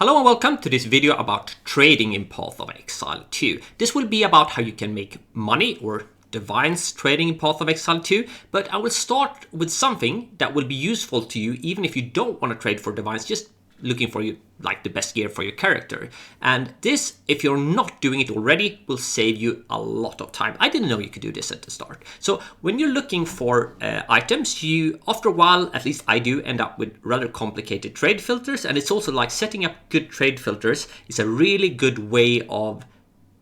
Hello and welcome to this video about trading in Path of Exile 2. This will be about how you can make money or divines trading in Path of Exile 2, but I will start with something that will be useful to you even if you don't want to trade for divines, just looking for the best gear for your character. And this, if you're not doing it already, will save you a lot of time. I didn't know you could do this at the start. So when you're looking for items, you, after a while, at least I do, end up with rather complicated trade filters. And it's also like setting up good trade filters is a really good way of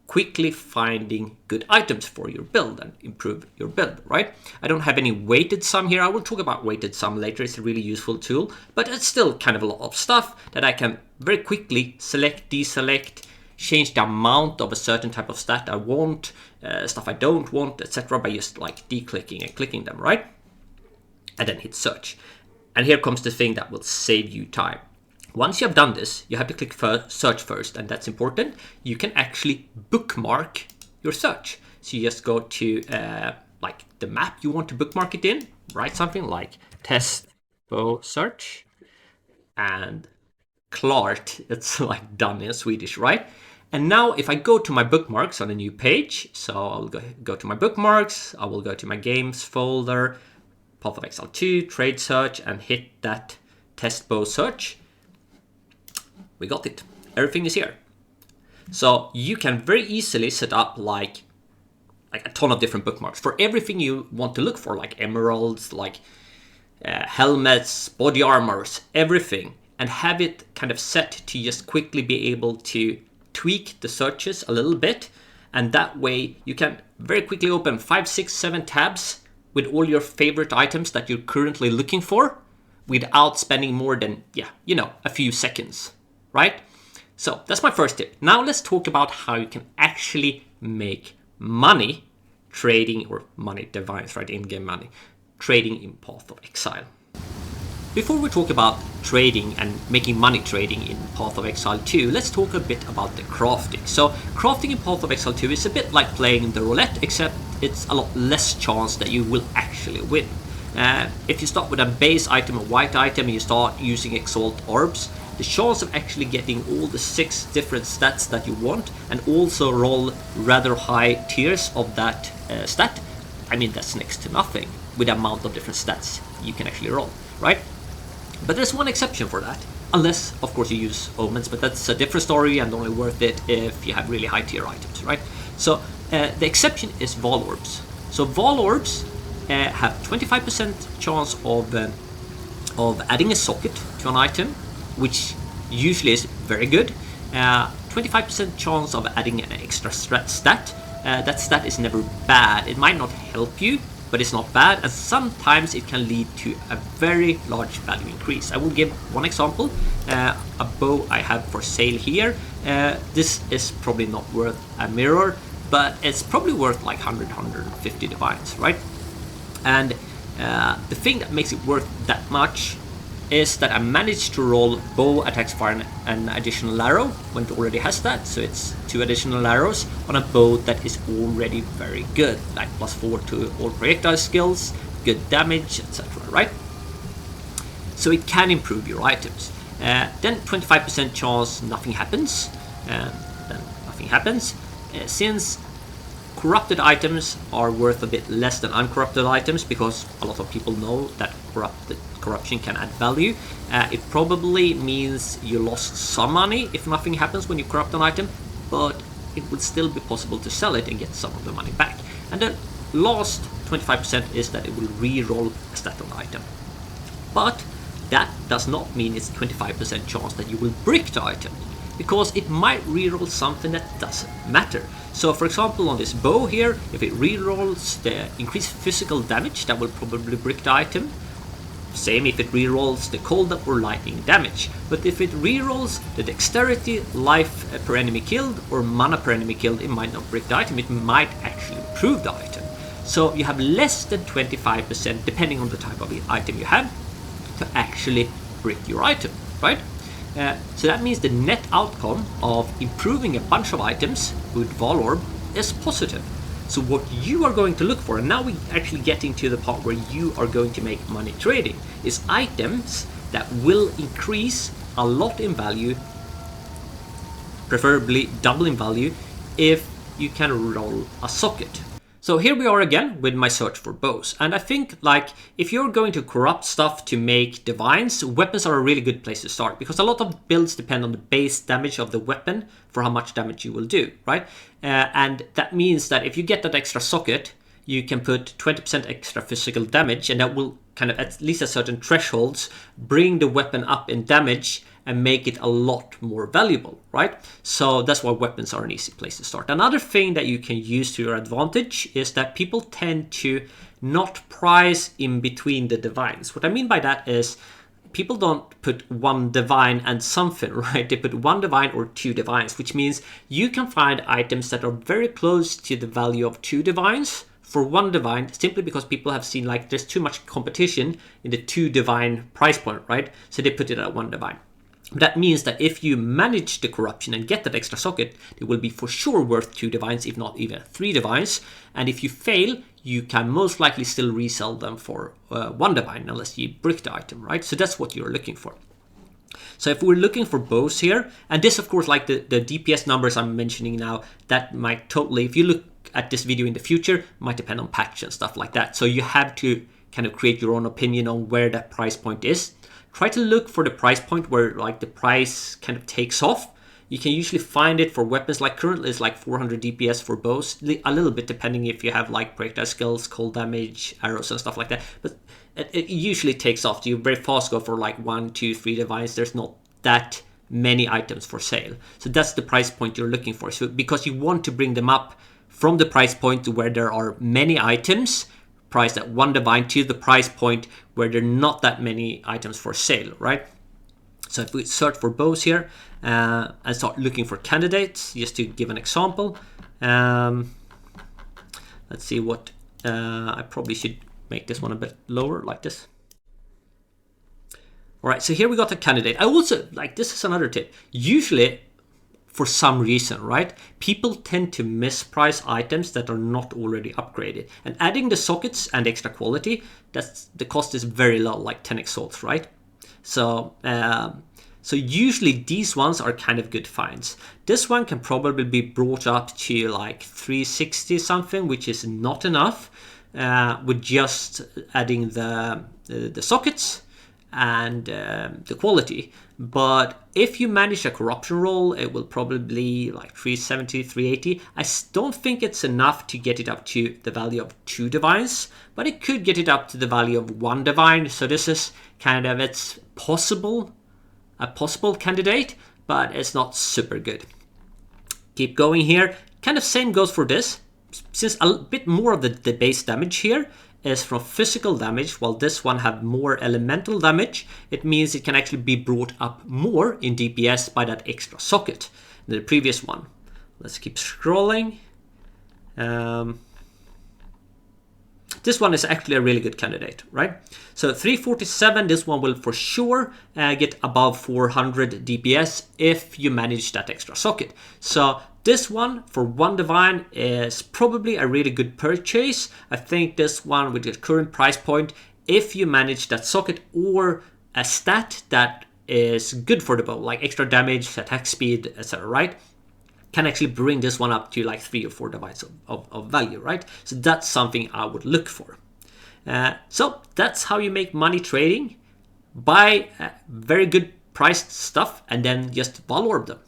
quickly finding good items for your build and improve your build, right? I don't have any weighted sum here. I will talk about weighted sum later. It's a really useful tool, but it's still kind of a lot of stuff that I can very quickly select, deselect, change the amount of a certain type of stat I want, stuff I don't want, etc. by just like declicking and clicking them, right? And then hit search. And here comes the thing that will save you time. Once you have done this, you have to click search first, and that's important. You can actually bookmark your search. So you just go to like the map you want to bookmark it in, write something like test PoE search, and klart, it's like done in Swedish, right? And now if I go to my bookmarks on a new page, so I'll go to my bookmarks, I will go to my games folder, Path of Exile 2, trade search, and hit that test PoE search. We got it. Everything is here. So you can very easily set up like a ton of different bookmarks for everything you want to look for, like emeralds, like helmets, body armors, everything, and have it kind of set to just quickly be able to tweak the searches a little bit. And that way you can very quickly open 5, 6, 7 tabs with all your favorite items that you're currently looking for without spending more than, a few seconds. Right? So that's my first tip. Now let's talk about how you can actually make money trading, or money divines, right? In-game money, trading in Path of Exile. Before we talk about trading and making money trading in Path of Exile 2, let's talk a bit about the crafting. So crafting in Path of Exile 2 is a bit like playing the roulette, except it's a lot less chance that you will actually win. If you start with a base item, a white item, and you start using Exalt Orbs, the chance of actually getting all the 6 different stats that you want and also roll rather high tiers of that stat, I mean, that's next to nothing with the amount of different stats you can actually roll, right? But there's one exception for that, unless, of course, you use omens, but that's a different story and only worth it if you have really high tier items, right? So the exception is Vol Orbs. So Vol Orbs have 25% chance of adding a socket to an item, which usually is very good. 25% chance of adding an extra stat. That stat is never bad. It might not help you, but it's not bad, and sometimes it can lead to a very large value increase. I will give one example. A bow I have for sale here. This is probably not worth a mirror, but it's probably worth like 150 divines, right? And the thing that makes it worth that much is that I managed to roll bow attacks for an additional arrow when it already has that, so it's 2 additional arrows on a bow that is already very good, like +4 to all projectile skills, good damage, etc., right? So it can improve your items. Then 25% chance nothing happens, then nothing happens. Since corrupted items are worth a bit less than uncorrupted items, because a lot of people know that corruption can add value. It probably means you lost some money if nothing happens when you corrupt an item, but it would still be possible to sell it and get some of the money back. And the last 25% is that it will re-roll a stat on the item. But that does not mean it's 25% chance that you will brick the item, because it might re-roll something that doesn't matter. So for example, on this bow here, if it re-rolls the increased physical damage, that will probably brick the item. Same if it re-rolls the cold or lightning damage. But if it re-rolls the dexterity, life per enemy killed, or mana per enemy killed, it might not brick the item, it might actually improve the item. So you have less than 25%, depending on the type of item you have, to actually brick your item, right? So that means the net outcome of improving a bunch of items with Vol Orb is positive. So what you are going to look for, and now we're actually getting to the part where you are going to make money trading, is items that will increase a lot in value preferably double in value if you can roll a socket. So here we are again with my search for bows, and I think like if you're going to corrupt stuff to make divines, weapons are a really good place to start, because a lot of builds depend on the base damage of the weapon for how much damage you will do, right? And that means that if you get that extra socket, you can put 20% extra physical damage, and that will kind of, at least at certain thresholds, bring the weapon up in damage and make it a lot more valuable, right? So that's why weapons are an easy place to start. Another thing that you can use to your advantage is that people tend to not price in between the divines. What I mean by that is people don't put one divine and something, right? They put one divine or two divines, which means you can find items that are very close to the value of two divines for one divine, simply because people have seen like there's too much competition in the two divine price point, right? So they put it at one divine. That means that if you manage the corruption and get that extra socket, it will be for sure worth two divines, if not even three divines. And if you fail, you can most likely still resell them for one divine, unless you brick the item, right? So that's what you're looking for. So if we're looking for bows here, and this of course, like the DPS numbers I'm mentioning now, that might totally, if you look at this video in the future, might depend on patch and stuff like that. So you have to kind of create your own opinion on where that price point is. Try to look for the price point where like the price kind of takes off. You can usually find it for weapons, like currently it's like 400 DPS for bows, a little bit depending if you have like breakdown skills, cold damage, arrows and stuff like that. But it usually takes off. You very fast go for like 1, 2, 3 divines. There's not that many items for sale. So that's the price point you're looking for. So because you want to bring them up from the price point to where there are many items, priced at one divine, to the price point where there are not that many items for sale, right? So if we search for bows here and start looking for candidates, just to give an example, let's see what, I probably should make this one a bit lower like this. All right, so here we got a candidate. I also, like, this is another tip. Usually, for some reason, right, people tend to misprice items that are not already upgraded. And adding the sockets and extra quality, that's the cost is very low, like 10 exalts, right? So usually these ones are kind of good finds. This one can probably be brought up to like 360 something, which is not enough with just adding the sockets and the quality. But if you manage a corruption roll, it will probably be like 370, 380. I don't think it's enough to get it up to the value of 2 divines, but it could get it up to the value of 1 divine. So this is kind of, it's possible, a possible candidate, but it's not super good. Keep going here. Kind of same goes for this. Since a bit more of the base damage here is from physical damage, while this one have more elemental damage, it means it can actually be brought up more in DPS by that extra socket than the previous one. Let's keep scrolling. This one is actually a really good candidate, right? So 347, this one will for sure get above 400 DPS if you manage that extra socket. So this one for 1 divine is probably a really good purchase. I think this one with your current price point, if you manage that socket or a stat that is good for the bow, like extra damage, attack speed, etc., right, can actually bring this one up to like 3 or 4 divines of value, right? So that's something I would look for. So that's how you make money trading. Buy very good priced stuff and then just valor them.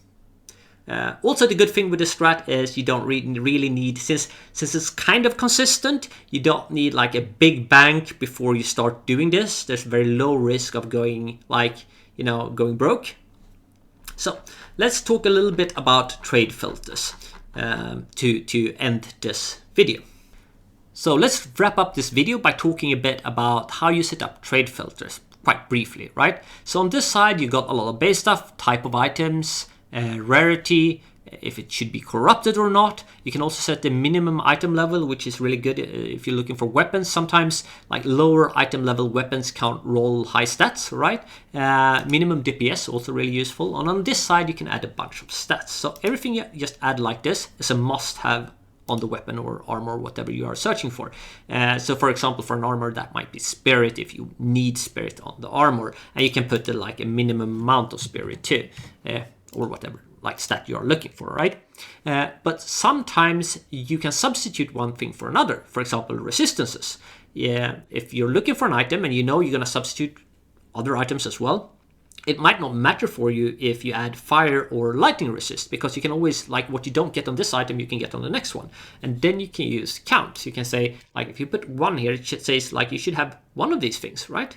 Also, the good thing with this strat is you don't really need, since it's kind of consistent, you don't need like a big bank before you start doing this. There's very low risk of going going broke. So let's talk a little bit about trade filters to end this video. So let's wrap up this video by talking a bit about how you set up trade filters, quite briefly, right? So on this side, you got a lot of base stuff, type of items, rarity, if it should be corrupted or not. You can also set the minimum item level, which is really good if you're looking for weapons. Sometimes like lower item level weapons can't roll high stats, right? Minimum DPS, also really useful. And on this side, you can add a bunch of stats. So everything you just add like this is a must-have on the weapon or armor, whatever you are searching for. So for example, for an armor, that might be spirit if you need spirit on the armor. And you can put like a minimum amount of spirit too. Or whatever, like stat you're looking for, right? But sometimes you can substitute one thing for another. For example, resistances. Yeah, if you're looking for an item and you know you're going to substitute other items as well, it might not matter for you if you add fire or lightning resist, because you can always, like, what you don't get on this item, you can get on the next one. And then you can use count. You can say, like, if you put 1 here, it says, like, you should have 1 of these things, right?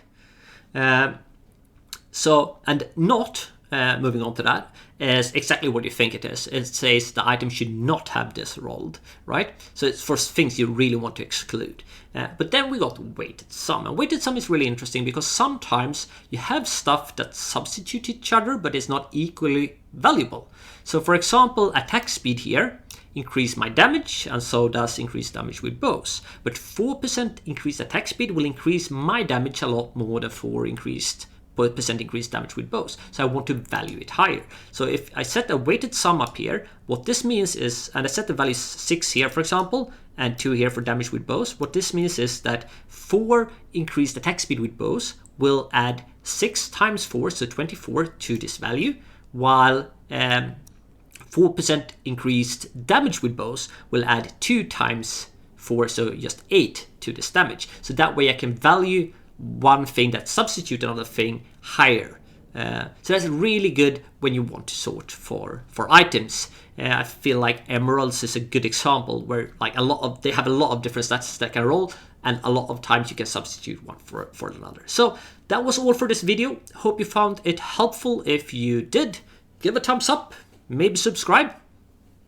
So, and not, moving on to that, is exactly what you think it is. It says the item should not have this rolled, right? So it's for things you really want to exclude. But then we got weighted sum. And weighted sum is really interesting because sometimes you have stuff that substitute each other, but is not equally valuable. So for example, attack speed here increase my damage, and so does increase damage with bows. But 4% increased attack speed will increase my damage a lot more than 4% increased damage with bows. So I want to value it higher. So if I set a weighted sum up here, what this means is, and I set the value 6 here, for example, and 2 here for damage with bows, what this means is that 4 increased attack speed with bows will add 6 times 4, so 24 to this value, while 4% increased damage with bows will add 2 times 4, so just 8 to this damage. So that way I can value one thing that substitute another thing higher. So that's really good when you want to sort for items. I feel like emeralds is a good example where, like, they have a lot of different stats that can roll, and a lot of times you can substitute one for another. So that was all for this video. Hope you found it helpful. If you did, give a thumbs up, maybe subscribe.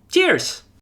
Cheers!